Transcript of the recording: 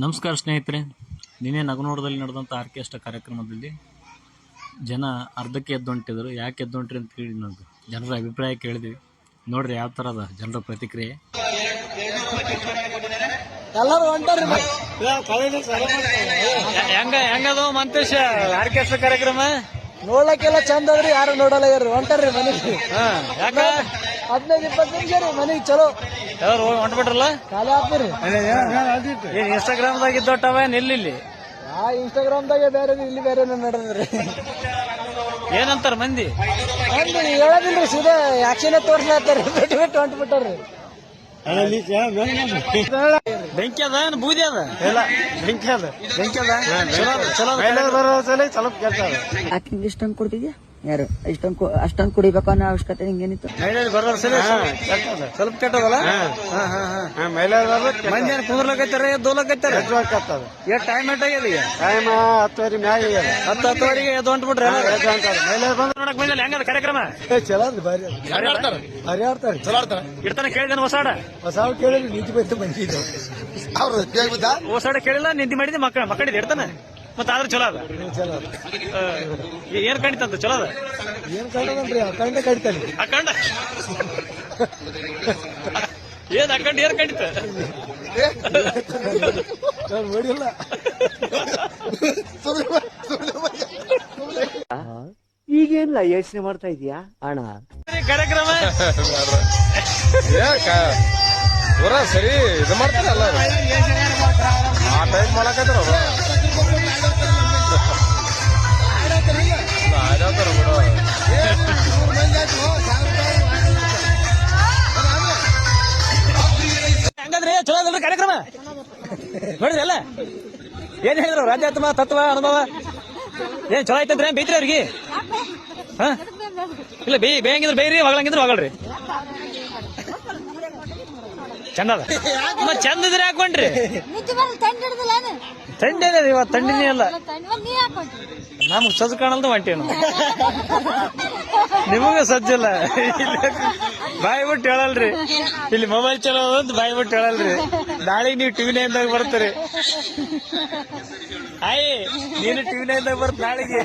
ನಮಸ್ಕಾರ ಸ್ನೇಹಿತರೆ, ನಿನ್ನೆ ನಗನೋಡದಲ್ಲಿ ನಡೆದಂಥ ಆರ್ಕೆಸ್ಟ್ರಾ ಕಾರ್ಯಕ್ರಮದಲ್ಲಿ ಜನ ಅರ್ಧಕ್ಕೆ ಎದ್ದೊಂಟಿದ್ರು. ಯಾಕೆ ಎದ್ದೊಂಟ್ರಿ ಅಂತ ಕೇಳಿ ನಾವು ಜನರ ಅಭಿಪ್ರಾಯ ಕೇಳಿದ್ವಿ. ನೋಡ್ರಿ ಯಾವ ಥರ ಅದ ಜನರ ಪ್ರತಿಕ್ರಿಯೆ. ಹೆಂಗದು ಮಂತೇಶ ಆರ್ಕೆಸ್ಟ್ರಾ ಕಾರ್ಯಕ್ರಮ ನೋಡ್ಲಕ್ಕೆಲ್ಲ ಚಂದ ಅದ್ರಿ. ಯಾರು ನೋಡಲ್ಲ ಹೊಂಟಾರ್ರಿ ಮನೆಗೆ. ಯಾಕ 15-20 ನಿಮಿಷ ರೀ ಮನೆಗೆ. ಚಲೋ ಯಾರು ಹೊಂಟ್ಬಿಟ್ರಲ್ಲ, ಖಾಲಿ ಆಗ್ತೀರಿ. ಏನ್ ಇನ್ಸ್ಟಾಗ್ರಾಮ್ದಾಗ ಇದ್ದೋಟವ ನಿಲ್ಲಿ ಇನ್ಸ್ಟಾಗ್ರಾಮ್ದಾಗೆ ಬೇರೆ, ಇಲ್ಲಿ ಬೇರೆ ನಡೆದ್ರಿ. ಏನಂತಾರ ಮಂದಿ? ಹೇಳದಿಲ್ರಿ, ಸೀದಾ ಆಕ್ಷನ್ ತೋರ್ಸ್ಲಾತಾರ. ಬಿಟ್ಟು ಹೊಂಟ್ಬಿಟ್ಟಾರ್ರಿ. ಬೆಂಕಿ ಅದ ಬೂದಿ ಅದ? ಇಲ್ಲ, ಬೆಂಕಿ ಅದ. ಸ್ವಲ್ಪ ಕೆಲಸ ಅದ. ಆಕಿಂಗ್ ಇಷ್ಟೊಂದು ಕೊಡ್ತಿದ್ಯಾ? ಯಾರು ಅಷ್ಟೊಂದು ಕುಡಿಬೇಕು ಅನ್ನೋ ಅವಶ್ಯಕತೆ ನಿಂಗೇನಿತ್ತು? ಸ್ವಲ್ಪ ಕೆಟ್ಟದಲ್ಲ. ಮಂದಿ ಕುಂದ್ರಲಕೈತಾರ, ದೋಲಕೈತಾರ. ಎಷ್ಟು ಟೈಮ್ ಎಟ್ಟಾಗ್ಯದ ಈಗ? ಟೈಮ್ 10:30 ಮ್ಯಾಗ 10-10ವರೆಗೆ ಎದ್ದು ಹೊಂಟ್ಬಿಟ್ರೆ ನೋಡಕ್ ಬಂದಿಲ್ಲ. ಹೆಂಗದ ಕಾರ್ಯಕ್ರಮ? ಚಲೋ ಭಾರಿ ಆಡ್ತಾರೆ. ಚಲೋ ಆಡ್ತಾರೆ. ಇಡ್ತಾನೆ ಕೇಳಿದೇನು ಹೊಸಾಡ ಕೇಳಿ ನೀತಿ ಬೈತ ಬಂದಿದ್ದು. ಹೊಸಾಡ ಕೇಳಿಲ್ಲ, ನಿಂತಿ ಮಾಡಿದ್ದೆ ಮಕ್ಕಳಿದೆ ಇಡ್ತಾನೆ. ಮತ್ತ ಆದ್ರೆ ಚಲೋ ಅದ. ಏನ್ ಕಂಡಿತಂತ ಚಲೋ ಅದ? ಏನ್ ಕಂಡದನ್ರಿ? ಅಖಂಡ ಕಡಿತಾನೆ. ಅಖಂಡ ಏನ್ ಅಖಂಡ ಏನ್ ಕಂಡಿತ? ನೋಡಿಲ್ಲ. ಈಗೇನಿಲ್ಲ, ಯೋಚನೆ ಮಾಡ್ತಾ ಇದೀಯಾ ಅಣ್ಣ? ಕಾರ್ಯಕ್ರಮ ಪೂರ ಸರಿ ಇದು ಮಾಡ್ತಾರಲ್ಲ, ಆ ಟೈಪ್ ಮಾಡಕತ್ತಾರ ಹಂಗಂದ್ರೆ ಚಲೋ ಅದಲ್ರಿ ಕಾರ್ಯಕ್ರಮ? ನೋಡಿದ್ರಲ್ಲ ಏನ್ ಹೇಳಿದ್ರು? ರಾಜ್ಯಾತ್ಮ ತತ್ವ ಅನುಭವ ಏನ್ ಚಲೋ ಆಯ್ತಂದ್ರೆ ಬೈತ್ರಿ ಅವ್ರಿಗೆ? ಹಾ ಇಲ್ಲ, ಬೇಯಂಗಿದ್ರೆ ಬೈರಿ, ಹೊಗಳಂಗಿದ್ರೆ ಹೊಗಳ್ರಿ. ಚಂದ ಅದ. ಮತ್ ಚಂದ ಇದ್ರೆ ಹಾಕೊಂಡ್ರಿ. ತಂಡೇನೆ ಇವತ್ತು, ತಂಡಿನೇ ಅಲ್ಲ. ನಮ್ಗ್ ಸಜ್ಜು ಕಾಣಲ್ದು ಹೊಂಟೇನು, ನಿಮಗ ಸಜ್ಜಲ್ಲ. ಬಾಯಿ ಬಿಟ್ಟು ಹೇಳಲ್ರಿ, ಇಲ್ಲಿ ಮೊಬೈಲ್ ಚಲೋದಂತ ಬಾಯಿ ಬಿಟ್ಟು ಹೇಳಲ್ರಿ. ನಾಳೆಗೆ ನೀವು ಟಿವಿ ನೈನ್ದಾಗ ಬರ್ತೀರಿ. ನೀನು ಟಿವಿ ನೈನ್ದಾಗ ಬರ್ತ ನಾಳೆಗೆ.